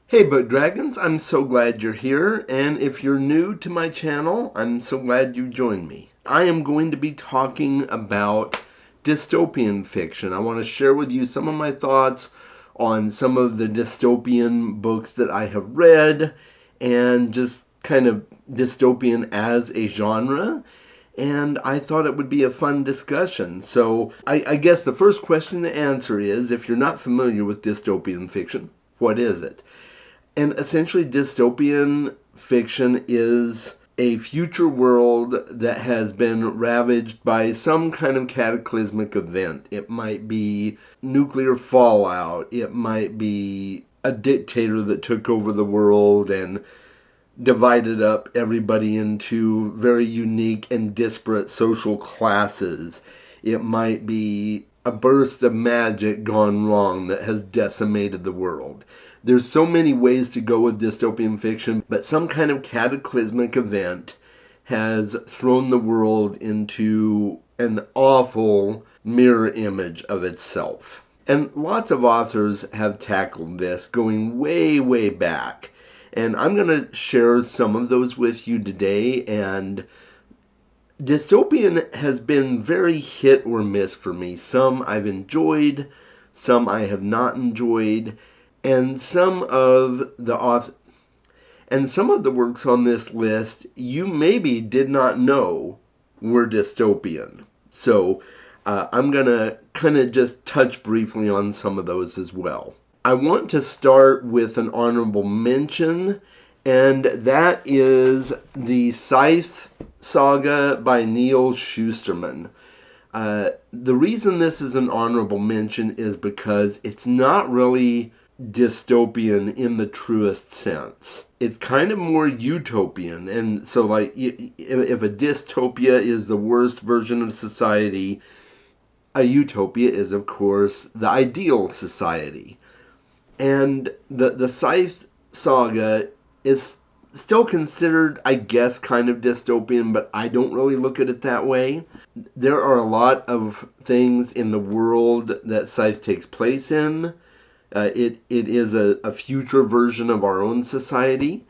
Hey Boat Dragons, I'm so glad you're here, and if you're new to my channel, I'm so glad you joined me. I am going to be talking about dystopian fiction. I want to share with you some of my thoughts on some of the dystopian books that I have read, and just kind of dystopian as a genre. And I thought it would be a fun discussion. So I guess the first question to answer is, if you're not familiar with dystopian fiction, what is it? And essentially, dystopian fiction is a future world that has been ravaged by some kind of cataclysmic event. It might be nuclear fallout, it might be a dictator that took over the world and divided up everybody into very unique and disparate social classes. It might be a burst of magic gone wrong that has decimated the world. There's so many ways to go with dystopian fiction, but some kind of cataclysmic event has thrown the world into an awful mirror image of itself. And lots of authors have tackled this going way, way back. And I'm going to share some of those with you today. And dystopian has been very hit or miss for me. Some I've enjoyed, some I have not enjoyed, and some of the works on this list you maybe did not know were dystopian. So I'm going to kind of just touch briefly on some of those as well. I want to start with an honorable mention, and that is the Scythe saga by Neil Shusterman. The reason this is an honorable mention is because it's not really dystopian in the truest sense. It's kind of more utopian, and so like if a dystopia is the worst version of society, a utopia is of course the ideal society. And the Scythe saga is still considered, I guess, kind of dystopian, but I don't really look at it that way. There are a lot of things in the world that Scythe takes place in. It is a future version of our own society.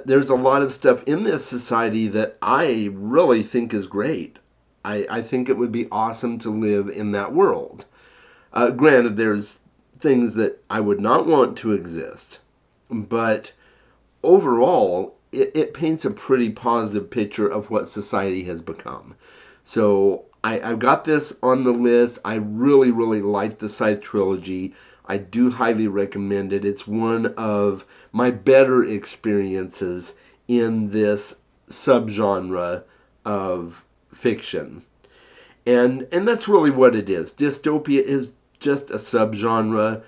There's a lot of stuff in this society that I really think is great. I think it would be awesome to live in that world. Granted, there's things that I would not want to exist, but overall, it paints a pretty positive picture of what society has become. So I've got this on the list. I really, really like the Scythe trilogy. I do highly recommend it. It's one of my better experiences in this subgenre of fiction. And that's really what it is. Dystopia is just a subgenre.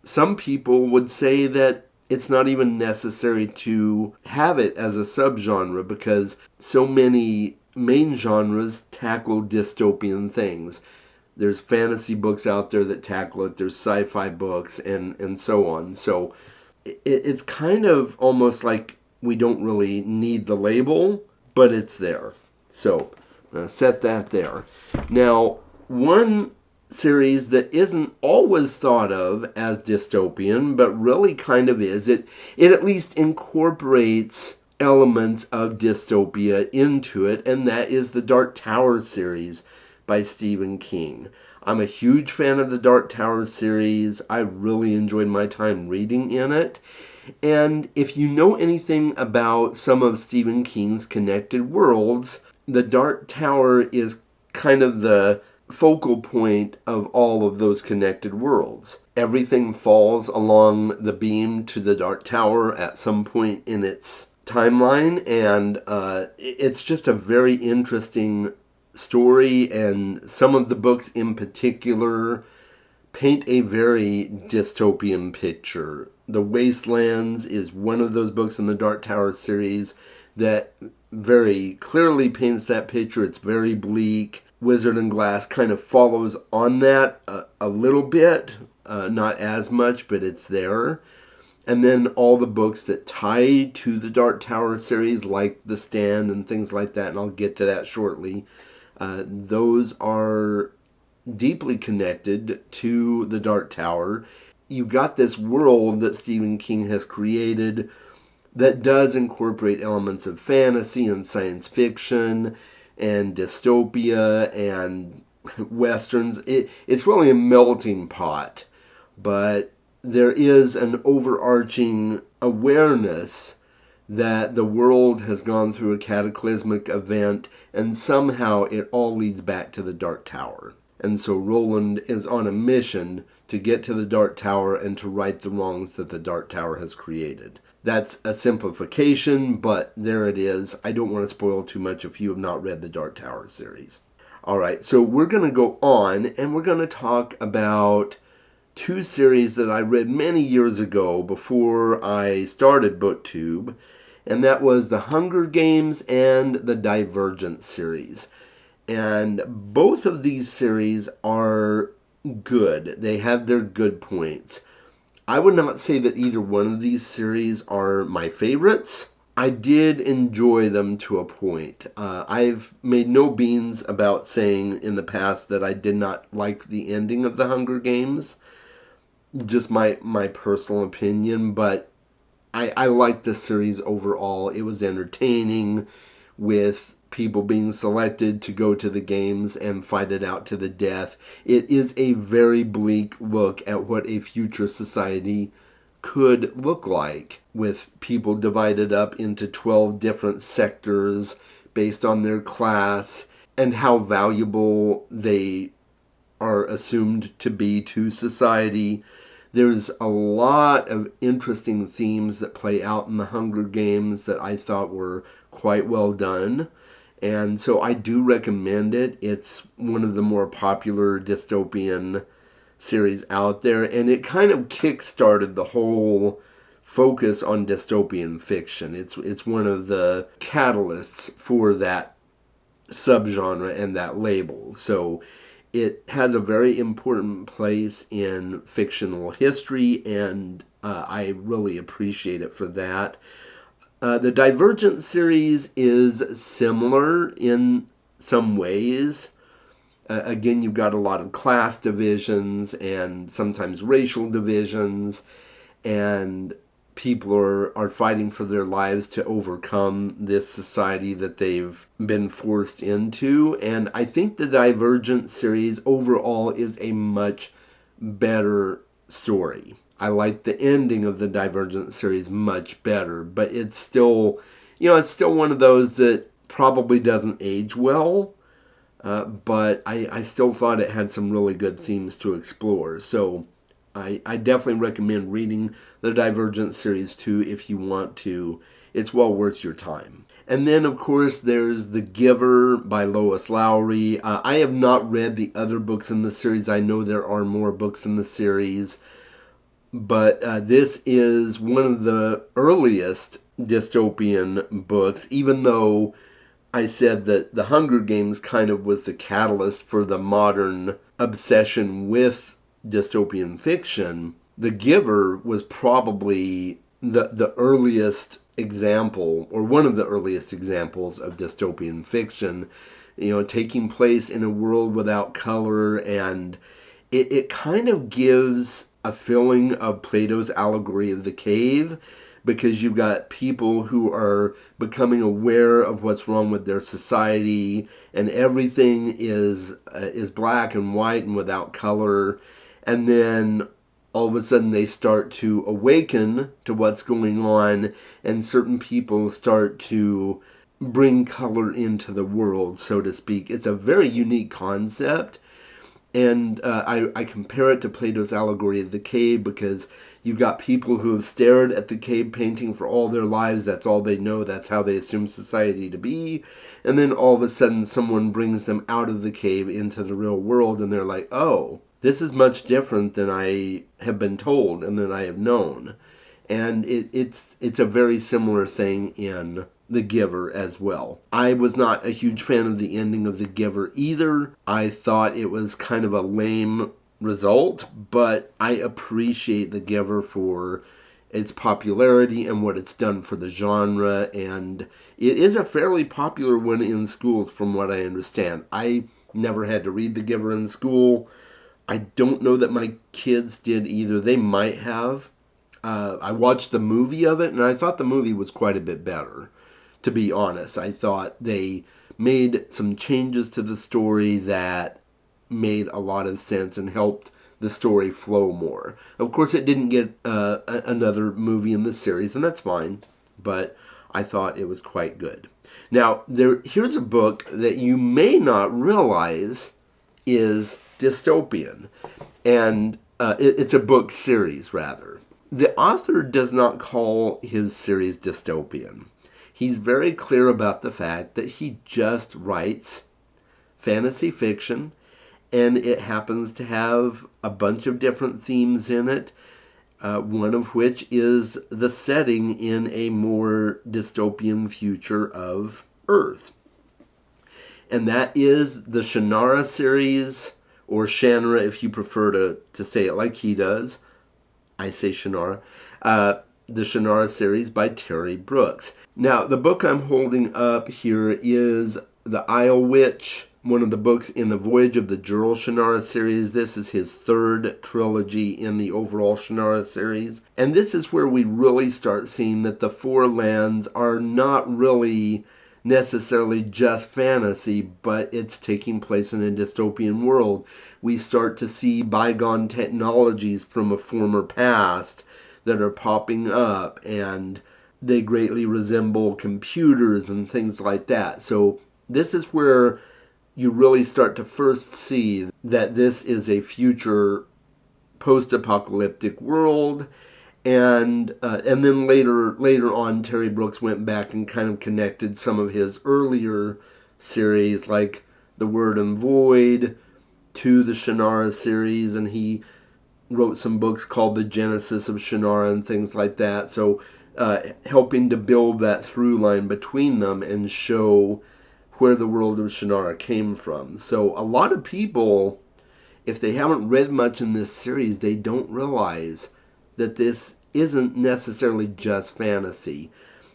Some people would say that it's not even necessary to have it as a subgenre because so many main genres tackle dystopian things. There's fantasy books out there that tackle it. There's sci-fi books and so on. So it's kind of almost like we don't really need the label, but it's there. So set that there. Now, one series that isn't always thought of as dystopian, but really kind of is, it at least incorporates elements of dystopia into it, and that is the Dark Tower series by Stephen King. I'm a huge fan of the Dark Tower series. I really enjoyed my time reading in it. And if you know anything about some of Stephen King's connected worlds, the Dark Tower is kind of the focal point of all of those connected worlds. Everything falls along the beam to the Dark Tower at some point in its timeline, and it's just a very interesting story, and some of the books in particular paint a very dystopian picture. The Wastelands is one of those books in the Dark Tower series that very clearly paints that picture. It's very bleak. Wizard and Glass kind of follows on that a little bit, not as much, but it's there. And then all the books that tie to the Dark Tower series, like The Stand and things like that, and I'll get to that shortly, those are deeply connected to the Dark Tower. you got this world that Stephen King has created that does incorporate elements of fantasy and science fiction and dystopia and westerns. It's really a melting pot, but there is an overarching awareness that the world has gone through a cataclysmic event and somehow it all leads back to the Dark Tower. And so Roland is on a mission to get to the Dark Tower and to right the wrongs that the Dark Tower has created. That's a simplification, but there it is. I don't want to spoil too much if you have not read the Dark Tower series. All right, so we're going to go on and we're going to talk about two series that I read many years ago before I started BookTube, and that was the Hunger Games and the Divergent series. And both of these series are good. They have their good points. I would not say that either one of these series are my favorites. I did enjoy them to a point. I've made no beans about saying in the past that I did not like the ending of the Hunger Games. Just my personal opinion, but I liked the series overall. It was entertaining with people being selected to go to the games and fight it out to the death. It is a very bleak look at what a future society could look like, with people divided up into 12 different sectors based on their class and how valuable they are assumed to be to society. There's a lot of interesting themes that play out in the Hunger Games that I thought were quite well done. And so I do recommend it. It's one of the more popular dystopian series out there, and it kind of kick-started the whole focus on dystopian fiction. It's one of the catalysts for that subgenre and that label. So it has a very important place in fictional history, and I really appreciate it for that. The Divergent series is similar in some ways. Again, you've got a lot of class divisions and sometimes racial divisions, and people are fighting for their lives to overcome this society that they've been forced into. And I think the Divergent series overall is a much better story. I like the ending of the Divergent series much better, but it's still, it's still one of those that probably doesn't age well. But I still thought it had some really good themes to explore. So I definitely recommend reading the Divergent series too if you want to. It's well worth your time. And then, of course, there's The Giver by Lois Lowry. I have not read the other books in the series. I know there are more books in the series. But this is one of the earliest dystopian books, even though I said that the Hunger Games kind of was the catalyst for the modern obsession with dystopian fiction. The Giver was probably the earliest example, or one of the earliest examples of dystopian fiction, taking place in a world without color, and it kind of gives a feeling of Plato's allegory of the cave, because you've got people who are becoming aware of what's wrong with their society, and everything is black and white and without color, and then all of a sudden they start to awaken to what's going on, and certain people start to bring color into the world, so to speak. It's a very unique concept, and I compare it to Plato's allegory of the cave, because you've got people who have stared at the cave painting for all their lives. That's all they know. That's how they assume society to be. And then all of a sudden someone brings them out of the cave into the real world, and they're like, oh, this is much different than I have been told and than I have known. And it's a very similar thing in The Giver as well. I was not a huge fan of the ending of The Giver either. I thought it was kind of a lame result, but I appreciate The Giver for its popularity and what it's done for the genre, and it is a fairly popular one in schools from what I understand. I never had to read The Giver in school. I don't know that my kids did either. They might have. I watched the movie of it, and I thought the movie was quite a bit better, to be honest. I thought they made some changes to the story that made a lot of sense and helped the story flow more. Of course, it didn't get another movie in the series, and that's fine, but I thought it was quite good. Now, here's a book that you may not realize is dystopian, and it's a book series, rather. The author does not call his series dystopian. He's very clear about the fact that he just writes fantasy fiction, and it happens to have a bunch of different themes in it, one of which is the setting in a more dystopian future of Earth. And that is the Shannara series, or Shannara if you prefer to say it like he does. I say Shannara. The Shannara series by Terry Brooks. Now, the book I'm holding up here is The Isle Witch, one of the books in the Voyage of the Jurl Shannara series. This is his third trilogy in the overall Shannara series. And this is where we really start seeing that the Four Lands are not really necessarily just fantasy, but it's taking place in a dystopian world. We start to see bygone technologies from a former past that are popping up, and they greatly resemble computers and things like that. So this is where you really start to first see that this is a future post-apocalyptic world. And then later on, Terry Brooks went back and kind of connected some of his earlier series, like The Word and Void, to the Shannara series, and he wrote some books called The Genesis of Shannara and things like that. So helping to build that through line between them and show where the world of Shannara came from. So a lot of people, if they haven't read much in this series, they don't realize that this isn't necessarily just fantasy.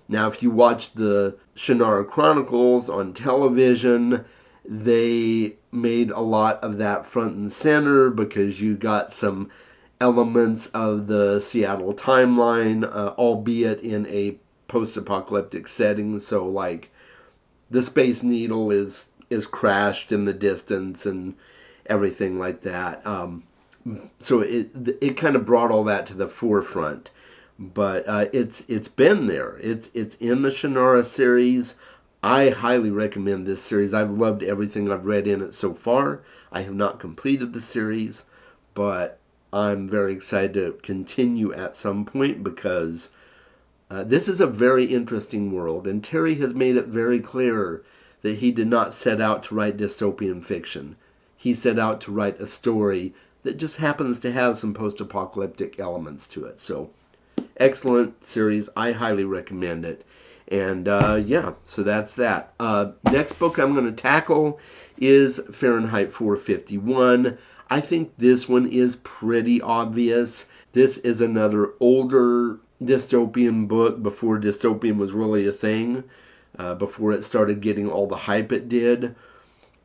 Now, if you watch the Shannara Chronicles on television, they made a lot of that front and center because you got some elements of the Seattle timeline, albeit in a post-apocalyptic setting. So, like, the Space Needle is crashed in the distance and everything like that. So it kind of brought all that to the forefront. But it's been there. It's in the Shannara series. I highly recommend this series. I've loved everything I've read in it so far. I have not completed the series, but I'm very excited to continue at some point because this is a very interesting world, and Terry has made it very clear that he did not set out to write dystopian fiction. He set out to write a story that just happens to have some post-apocalyptic elements to it. So, excellent series. I highly recommend it. And yeah, so that's that. Next book I'm going to tackle is Fahrenheit 451. I think this one is pretty obvious. This is another older dystopian book before dystopian was really a thing, before it started getting all the hype it did.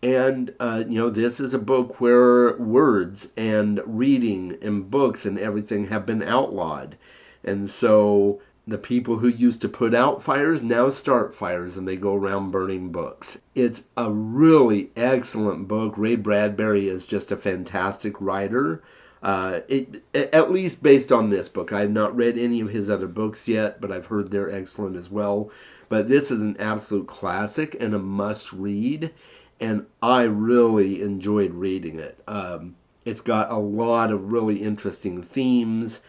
And, this is a book where words and reading and books and everything have been outlawed. And so the people who used to put out fires now start fires, and they go around burning books. It's a really excellent book. Ray Bradbury is just a fantastic writer. At least based on this book. I have not read any of his other books yet, but I've heard they're excellent as well. But this is an absolute classic and a must-read, and I really enjoyed reading it. It's got a lot of really interesting themes,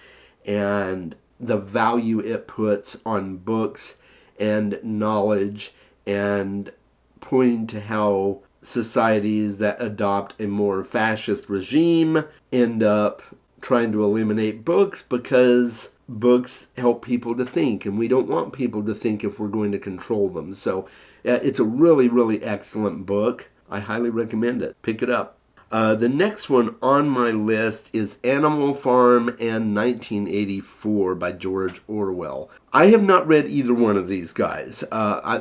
and the value it puts on books and knowledge, and pointing to how societies that adopt a more fascist regime end up trying to eliminate books because books help people to think, and we don't want people to think if we're going to control them. So it's a really, really excellent book. I highly recommend it. Pick it up. The next one on my list is Animal Farm and 1984 by George Orwell. I have not read either one of these guys,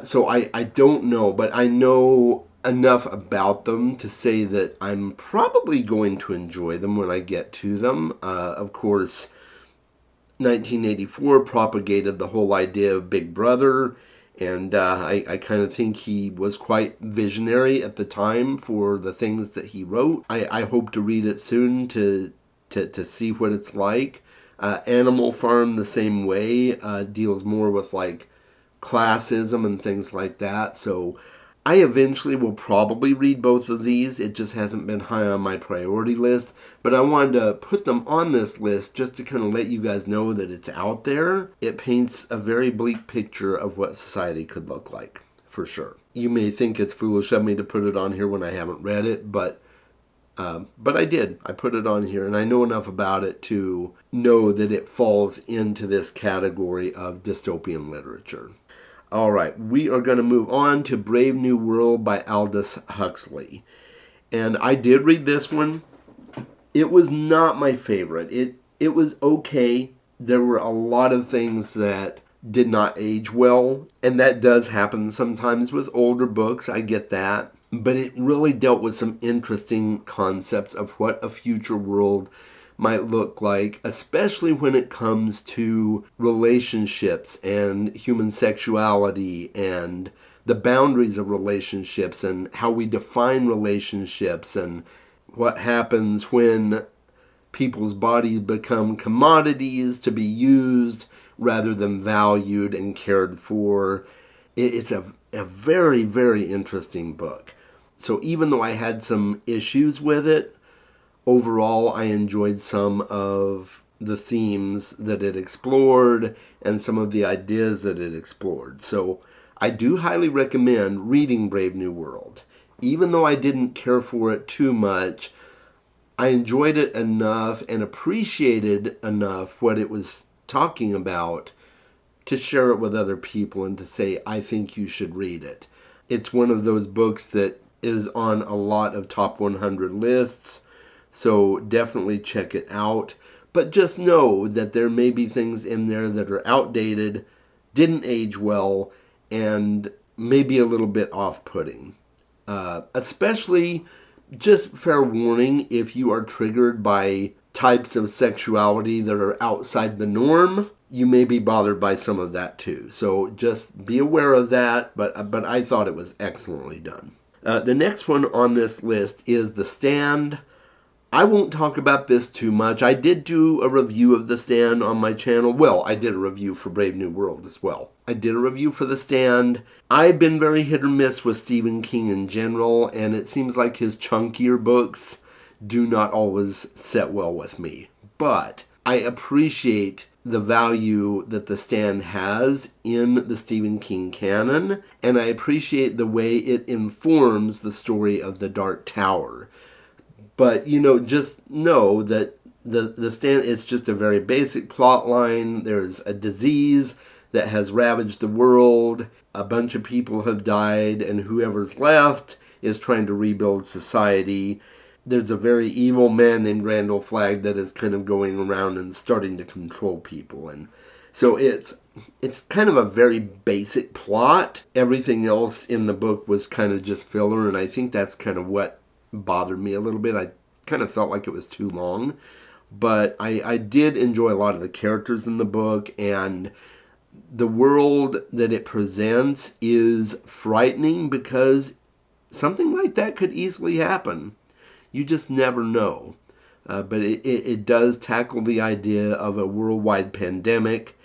so I don't know, but I know enough about them to say that I'm probably going to enjoy them when I get to them. Of course, 1984 propagated the whole idea of Big Brother, and I kind of think he was quite visionary at the time for the things that he wrote. I hope to read it soon to see what it's like. Animal Farm, the same way, deals more with like classism and things like that. So I eventually will probably read both of these. It just hasn't been high on my priority list. But I wanted to put them on this list just to kind of let you guys know that it's out there. It paints a very bleak picture of what society could look like, for sure. You may think it's foolish of me to put it on here when I haven't read it, but I did. I put it on here, and I know enough about it to know that it falls into this category of dystopian literature. All right, we are going to move on to Brave New World by Aldous Huxley. And I did read this one. It was not my favorite. It was okay. There were a lot of things that did not age well, and that does happen sometimes with older books. I get that. But it really dealt with some interesting concepts of what a future world might look like, especially when it comes to relationships and human sexuality and the boundaries of relationships and how we define relationships and what happens when people's bodies become commodities to be used rather than valued and cared for. It's a very, very interesting book. So even though I had some issues with it, overall I enjoyed some of the themes that it explored and some of the ideas that it explored. So I do highly recommend reading Brave New World. Even though I didn't care for it too much, I enjoyed it enough and appreciated enough what it was talking about to share it with other people and to say, I think you should read it. It's one of those books that is on a lot of top 100 lists, so definitely check it out. But just know that there may be things in there that are outdated, didn't age well, and maybe a little bit off-putting. Especially, just fair warning, if you are triggered by types of sexuality that are outside the norm, you may be bothered by some of that too. So just be aware of that, but I thought it was excellently done. The next one on this list is The Stand. I won't talk about this too much. I did do a review of The Stand on my channel. Well, I did a review for Brave New World as well. I did a review for The Stand. I've been very hit or miss with Stephen King in general, and it seems like his chunkier books do not always set well with me. But I appreciate the value that The Stand has in the Stephen King canon, and I appreciate the way it informs the story of The Dark Tower. But, just know that the Stand is just a very basic plot line. There's a disease that has ravaged the world. A bunch of people have died, and whoever's left is trying to rebuild society. There's a very evil man named Randall Flagg that is kind of going around and starting to control people. And so it's kind of a very basic plot. Everything else in the book was kind of just filler, and I think that's kind of what bothered me a little bit. I kind of felt like it was too long. But I did enjoy a lot of the characters in the book, and the world that it presents is frightening because something like that could easily happen. You just never know. But it does tackle the idea of a worldwide pandemic,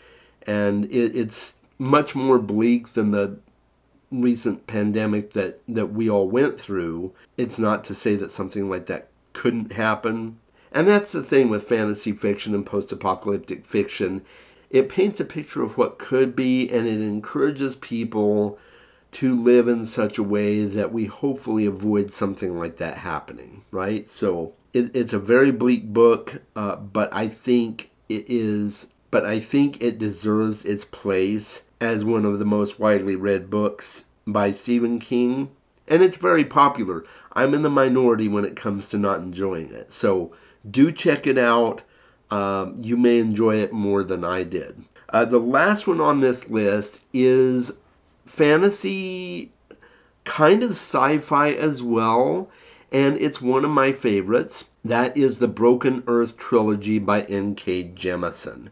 and it's much more bleak than the recent pandemic that we all went through. It's not to say that something like that couldn't happen. And that's the thing with fantasy fiction and post-apocalyptic fiction. It paints a picture of what could be, and it encourages people to live in such a way that we hopefully avoid something like that happening, right? So it's a very bleak book, but I think it deserves its place as one of the most widely read books by Stephen King. And it's very popular. I'm in the minority when it comes to not enjoying it. So do check it out. You may enjoy it more than I did. The last one on this list is fantasy kind of sci-fi as well, and it's one of my favorites. That is the Broken Earth Trilogy by N.K. Jemisin.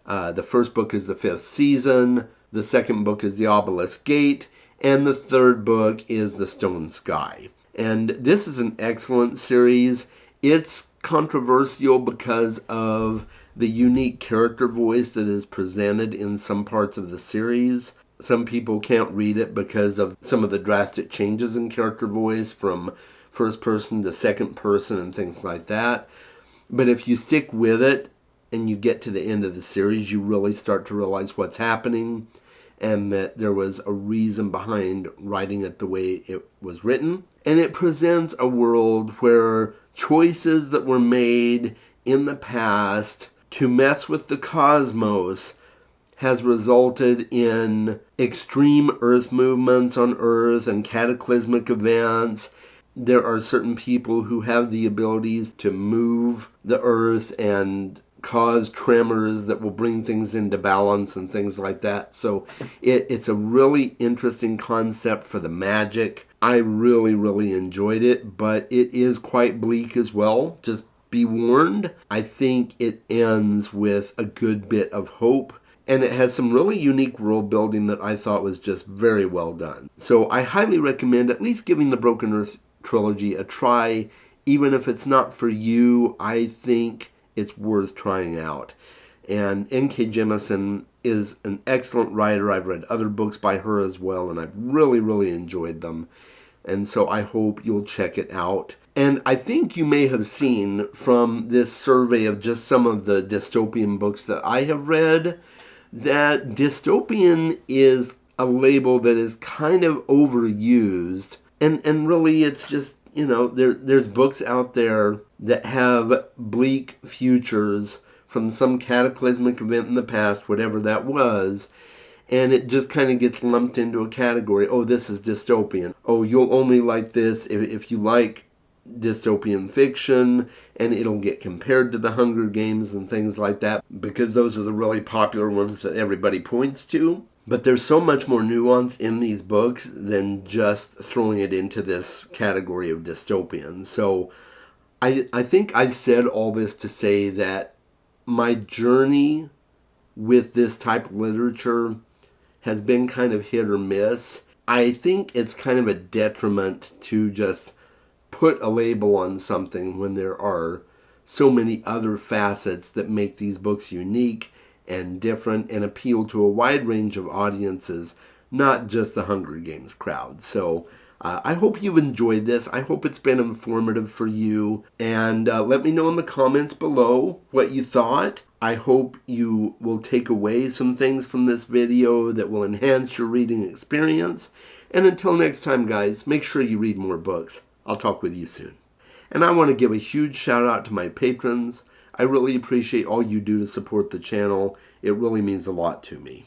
The first book is the fifth season, the second book is the Obelisk Gate, and the third book is the Stone Sky. And this is an excellent series. It's controversial because of the unique character voice that is presented in some parts of the series. Some people can't read it because of some of the drastic changes in character voice from first person to second person and things like that. But if you stick with it and you get to the end of the series, you really start to realize what's happening and that there was a reason behind writing it the way it was written. And it presents a world where choices that were made in the past to mess with the cosmos has resulted in extreme Earth movements on Earth and cataclysmic events. There are certain people who have the abilities to move the Earth and cause tremors that will bring things into balance and things like that. So it's a really interesting concept for the magic. I really, really enjoyed it, but it is quite bleak as well. Just be warned. I think it ends with a good bit of hope, and it has some really unique world building that I thought was just very well done. So I highly recommend at least giving the Broken Earth Trilogy a try. Even if it's not for you, I think it's worth trying out. And N.K. Jemisin is an excellent writer. I've read other books by her as well, and I've really, really enjoyed them. And so I hope you'll check it out. And I think you may have seen from this survey of just some of the dystopian books that I have read that dystopian is a label that is kind of overused. And really it's just, there's books out there that have bleak futures from some cataclysmic event in the past, whatever that was, and it just kind of gets lumped into a category. Oh, this is dystopian. Oh, you'll only like this if you like dystopian fiction, and it'll get compared to the Hunger Games and things like that, because those are the really popular ones that everybody points to. But there's so much more nuance in these books than just throwing it into this category of dystopian. So I think I said all this to say that my journey with this type of literature has been kind of hit or miss. I think it's kind of a detriment to just put a label on something when there are so many other facets that make these books unique and different and appeal to a wide range of audiences, not just the Hunger Games crowd. So I hope you've enjoyed this. I hope it's been informative for you. And let me know in the comments below what you thought. I hope you will take away some things from this video that will enhance your reading experience. And until next time, guys, make sure you read more books. I'll talk with you soon. And I want to give a huge shout out to my patrons. I really appreciate all you do to support the channel. It really means a lot to me.